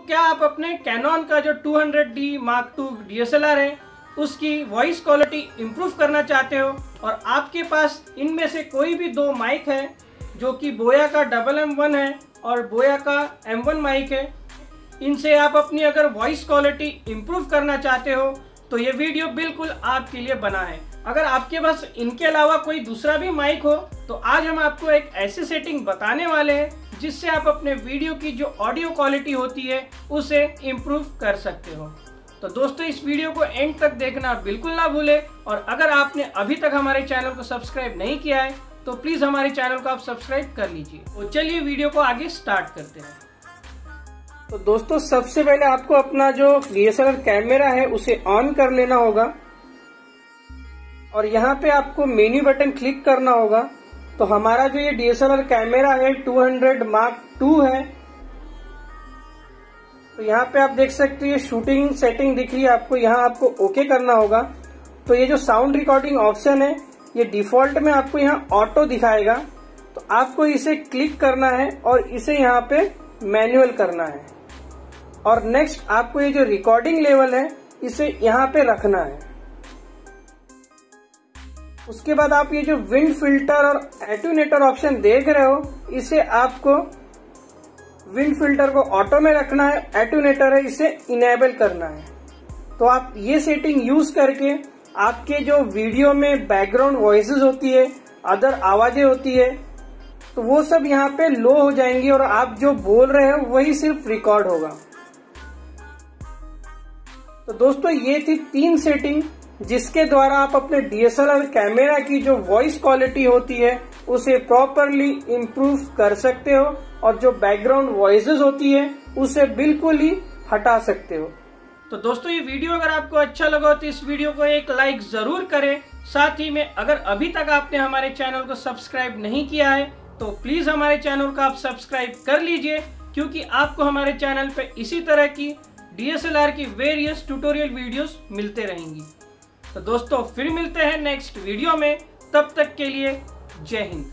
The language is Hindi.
क्या आप अपने कैनन का जो 200D Mark II DSLR है उसकी वॉइस क्वालिटी इम्प्रूव करना चाहते हो और आपके पास इनमें से कोई भी दो माइक है जो कि बोया का MM1 है और बोया का M1 माइक है, इनसे आप अपनी अगर वॉइस क्वालिटी इम्प्रूव करना चाहते हो तो ये वीडियो बिल्कुल आपके लिए बना है। अगर आपके पास इनके अलावा कोई दूसरा भी माइक हो तो आज हम आपको एक ऐसी सेटिंग बताने वाले हैं जिससे आप अपने वीडियो की जो ऑडियो क्वालिटी होती है उसे इम्प्रूव कर सकते हो। तो दोस्तों इस वीडियो को एंड तक देखना बिल्कुल ना भूले और अगर आपने अभी तक हमारे चैनल को सब्सक्राइब नहीं किया है तो प्लीज हमारे चैनल को आप सब्सक्राइब कर लीजिए। तो चलिए वीडियो को आगे स्टार्ट करते हैं। तो दोस्तों सबसे पहले आपको अपना जो DSLR कैमरा है उसे ऑन कर लेना होगा और यहाँ पे आपको मेन्यू बटन क्लिक करना होगा। तो हमारा जो ये DSLR कैमरा है 200 Mark II है, तो यहाँ पे आप देख सकते हो ये शूटिंग सेटिंग दिख रही है आपको, यहाँ आपको ओके करना होगा। तो ये जो साउंड रिकॉर्डिंग ऑप्शन है ये डिफॉल्ट में आपको यहाँ ऑटो दिखाएगा, तो आपको इसे क्लिक करना है और इसे यहाँ पे मैनुअल करना है और नेक्स्ट आपको ये जो रिकॉर्डिंग लेवल है इसे यहाँ पे रखना है। उसके बाद आप ये जो विंड फिल्टर और एटूनेटर ऑप्शन देख रहे हो इसे आपको विंड फिल्टर को ऑटो में रखना है, एटूनेटर है इसे इनेबल करना है। तो आप ये सेटिंग यूज करके आपके जो वीडियो में बैकग्राउंड वॉइसेस होती है, अदर आवाजें होती है, तो वो सब यहाँ पे लो हो जाएंगी और आप जो बोल रहे हो वही सिर्फ रिकॉर्ड होगा। तो दोस्तों ये थी 3 सेटिंग जिसके द्वारा आप अपने DSLR कैमरा की जो वॉइस क्वालिटी होती है उसे प्रॉपरली इम्प्रूव कर सकते हो और जो बैकग्राउंड वॉइसेस होती है उसे बिल्कुल ही हटा सकते हो। तो दोस्तों ये वीडियो अगर आपको अच्छा लगा तो इस वीडियो को एक लाइक जरूर करें। साथ ही में अगर अभी तक आपने हमारे चैनल को सब्सक्राइब नहीं किया है तो प्लीज हमारे चैनल को आप सब्सक्राइब कर लीजिए, क्योंकि आपको हमारे चैनल पे इसी तरह की DSLR की वेरियस ट्यूटोरियल वीडियोस मिलते रहेंगी। तो दोस्तों फिर मिलते हैं नेक्स्ट वीडियो में, तब तक के लिए जय हिंद।